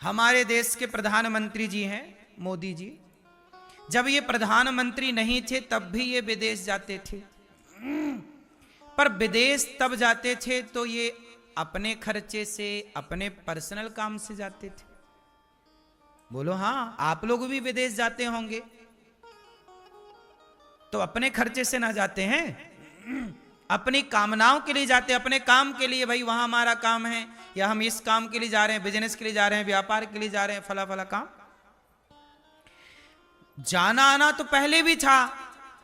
हमारे देश के प्रधानमंत्री जी हैं मोदी जी, जब ये प्रधानमंत्री नहीं थे तब भी ये विदेश जाते थे, पर विदेश तब जाते थे तो ये अपने खर्चे से, अपने पर्सनल काम से जाते थे। बोलो हाँ, आप लोग भी विदेश जाते होंगे तो अपने खर्चे से ना जाते हैं, अपनी कामनाओं के लिए जाते हैं, अपने काम के लिए, भाई वहां हमारा काम है, या हम इस काम के लिए जा रहे हैं, बिजनेस के लिए जा रहे हैं, व्यापार के लिए जा रहे हैं, फला फला काम। जाना आना तो पहले भी था,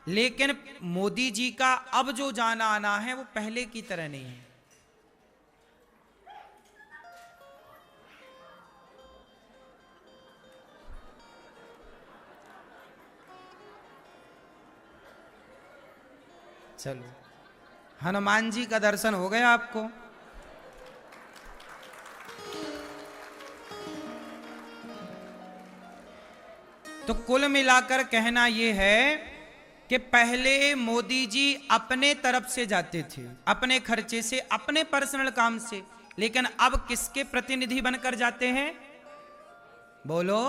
लेकिन मोदी जी का अब जो जाना आना है वो पहले की तरह नहीं है। चलो, हनुमान जी का दर्शन हो गया आपको। तो कुल मिलाकर कहना यह है कि पहले मोदी जी अपने तरफ से जाते थे, अपने खर्चे से, अपने पर्सनल काम से, लेकिन अब किसके प्रतिनिधि बनकर जाते हैं? बोलो।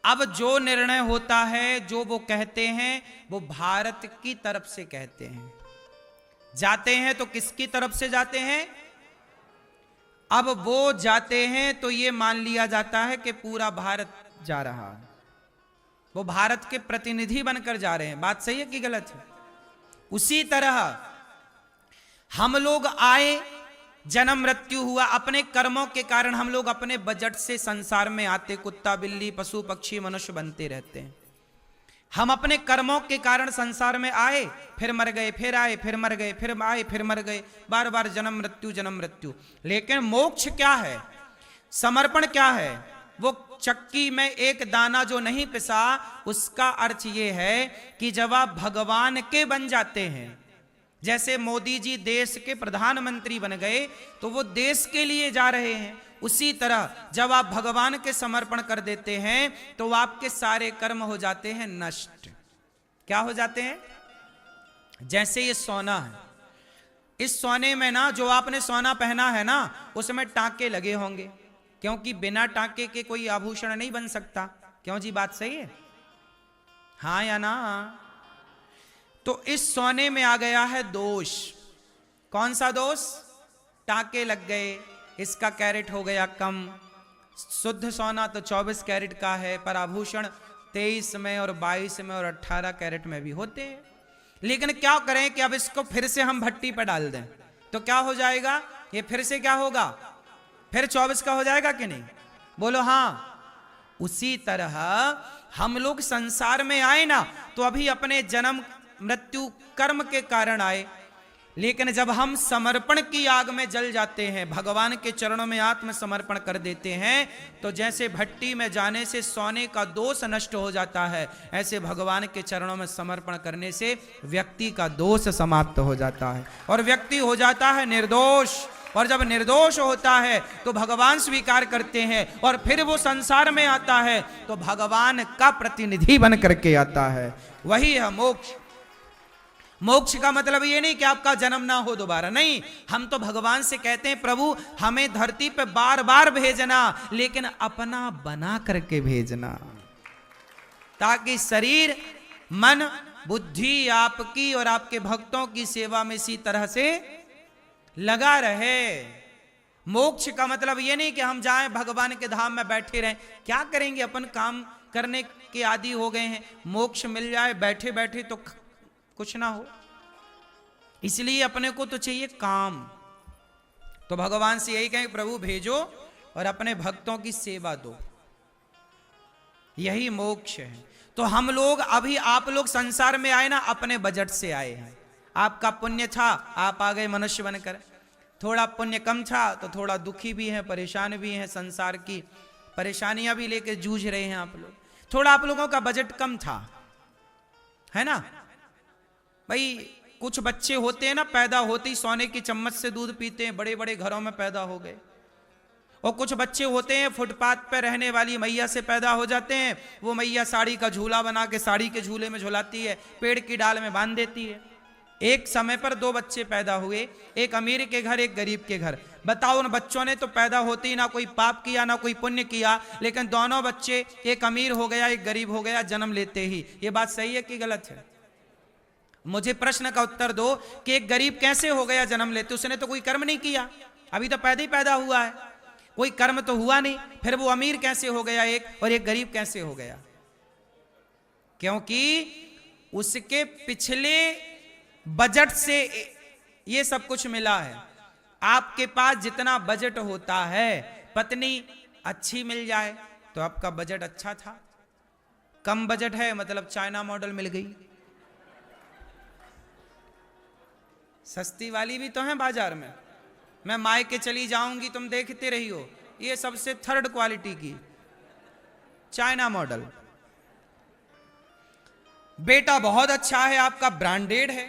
अब जो निर्णय होता है, जो वो कहते हैं, वो भारत की तरफ से कहते हैं। जाते हैं तो किसकी तरफ से जाते हैं? अब वो जाते हैं तो ये मान लिया जाता है कि पूरा भारत जा रहा है, वो भारत के प्रतिनिधि बनकर जा रहे हैं। बात सही है कि गलत है? उसी तरह हम लोग आए, जन्म मृत्यु हुआ, अपने कर्मों के कारण हम लोग अपने बजट से संसार में आते, कुत्ता बिल्ली पशु पक्षी मनुष्य बनते रहते हैं। हम अपने कर्मों के कारण संसार में आए, फिर मर गए, फिर आए, फिर मर गए, फिर आए, फिर मर गए, बार बार जन्म मृत्यु जन्म मृत्यु। लेकिन मोक्ष क्या है, समर्पण क्या है? वो चक्की में एक दाना जो नहीं पिसा, उसका अर्थ ये है कि जब आप भगवान के बन जाते हैं, जैसे मोदी जी देश के प्रधानमंत्री बन गए तो वो देश के लिए जा रहे हैं, उसी तरह जब आप भगवान के समर्पण कर देते हैं तो आपके सारे कर्म हो जाते हैं नष्ट। क्या हो जाते हैं? जैसे ये सोना है, इस सोने में ना, जो आपने सोना पहना है ना, उसमें टांके लगे होंगे, क्योंकि बिना टांके के कोई आभूषण नहीं बन सकता। क्यों जी, बात सही है? हाँ या ना? तो इस सोने में आ गया है दोष। कौन सा दोष? टांके लग गए, इसका कैरेट हो गया कम। शुद्ध सोना तो 24 कैरेट का है, पर आभूषण 23 में और 22 में और 18 कैरेट में भी होते हैं। लेकिन क्या करें कि अब इसको फिर से हम भट्टी पर डाल दें तो क्या हो जाएगा? ये फिर से क्या होगा? फिर 24 का हो जाएगा कि नहीं? बोलो हाँ। उसी तरह हम लोग संसार में आए ना, तो अभी अपने जन्म मृत्यु कर्म के कारण आए, लेकिन जब हम समर्पण की आग में जल जाते हैं, भगवान के चरणों में आत्म समर्पण कर देते हैं, तो जैसे भट्टी में जाने से सोने का दोष नष्ट हो जाता है, ऐसे भगवान के चरणों में समर्पण करने से व्यक्ति का दोष समाप्त हो जाता है और व्यक्ति हो जाता है निर्दोष। और जब निर्दोष होता है तो भगवान स्वीकार करते हैं, और फिर वो संसार में आता है तो भगवान का प्रतिनिधि बन करके आता है। वही है मोक्ष। मोक्ष का मतलब ये नहीं कि आपका जन्म ना हो दोबारा, नहीं। हम तो भगवान से कहते हैं, प्रभु हमें धरती पे बार बार भेजना, लेकिन अपना बना करके भेजना, ताकि शरीर मन बुद्धि आपकी और आपके भक्तों की सेवा में इसी तरह से लगा रहे। मोक्ष का मतलब ये नहीं कि हम जाएं भगवान के धाम में बैठे रहें। क्या करेंगे? अपन काम करने के आदी हो गए हैं, मोक्ष मिल जाए बैठे बैठे तो कुछ ना हो। इसलिए अपने को तो चाहिए काम। तो भगवान से यही कहें, प्रभु भेजो और अपने भक्तों की सेवा दो, यही मोक्ष है। तो हम लोग अभी, आप लोग संसार में आए ना, अपने बजट से आए हैं। आपका पुण्य था, आप आ गए मनुष्य बनकर। थोड़ा पुण्य कम था तो थोड़ा दुखी भी हैं, परेशान भी हैं, संसार की परेशानियां भी लेकर जूझ रहे हैं आप लोग। थोड़ा आप लोगों का बजट कम था, है ना भाई? कुछ बच्चे होते हैं ना, पैदा होते ही सोने की चम्मच से दूध पीते हैं, बड़े बड़े घरों में पैदा हो गए। और कुछ बच्चे होते हैं फुटपाथ पे रहने वाली मैया से पैदा हो जाते हैं। वो मैया साड़ी का झूला बना के साड़ी के झूले में झुलाती है, पेड़ की डाल में बांध देती है। एक समय पर दो बच्चे पैदा हुए, एक अमीर के घर एक गरीब के घर। बताओ उन बच्चों ने तो पैदा होते ही ना कोई पाप किया ना कोई पुण्य किया, लेकिन दोनों बच्चे, एक अमीर हो गया एक गरीब हो गया जन्म लेते ही। ये बात सही है कि गलत है? मुझे प्रश्न का उत्तर दो कि एक गरीब कैसे हो गया जन्म लेते? उसने तो कोई कर्म नहीं किया, अभी तो पैदा ही पैदा हुआ है, कोई कर्म तो हुआ नहीं। फिर वो अमीर कैसे हो गया एक, और एक गरीब कैसे हो गया? क्योंकि उसके पिछले बजट से ये सब कुछ मिला है। आपके पास जितना बजट होता है, पत्नी अच्छी मिल जाए तो आपका बजट अच्छा था। कम बजट है मतलब चाइना मॉडल मिल गई। सस्ती वाली भी तो है बाजार में, मैं मायके चली जाऊंगी तुम देखते रही हो, ये सबसे थर्ड क्वालिटी की चाइना मॉडल। बेटा बहुत अच्छा है आपका, ब्रांडेड है,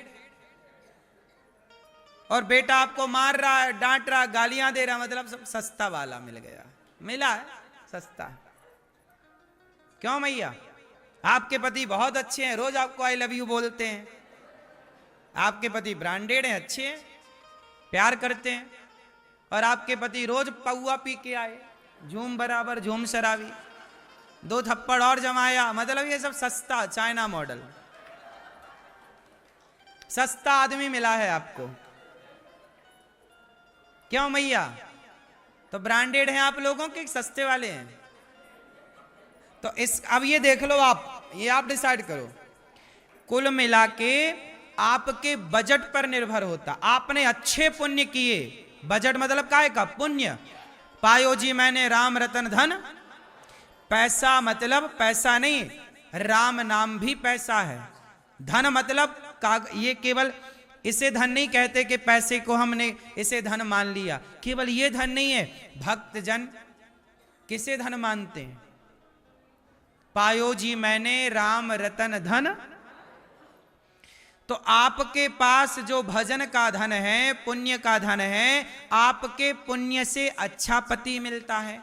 और बेटा आपको मार रहा है, डांट रहा, गालियां दे रहा, मतलब सब सस्ता वाला मिल गया, मिला है सस्ता। क्यों मैया? आपके पति बहुत अच्छे हैं, रोज आपको आई लव यू बोलते हैं, आपके पति ब्रांडेड हैं, अच्छे हैं, प्यार करते हैं, और आपके पति रोज पौआ पी के आए, झूम बराबर झूम शराबी, 2 थप्पड़ और जमाया, मतलब ये सब सस्ता चाइना मॉडल। सस्ता आदमी मिला है आपको। क्यों मैया? तो ब्रांडेड हैं आप लोगों के, सस्ते वाले हैं? तो इस अब ये देख लो आप, ये आप डिसाइड करो। कुल मिला के आपके बजट पर निर्भर होता। आपने अच्छे पुण्य किए, बजट मतलब काहे का? पुण्य। पायो जी मैंने राम रतन धन, पैसा मतलब पैसा नहीं, राम नाम भी पैसा है। धन मतलब ये केवल इसे धन नहीं कहते कि पैसे को हमने इसे धन मान लिया, केवल ये धन नहीं है। भक्त जन किसे धन मानते हैं? पायो जी मैंने राम रतन धन। तो आपके पास जो भजन का धन है, पुण्य का धन है, आपके पुण्य से अच्छा पति मिलता है,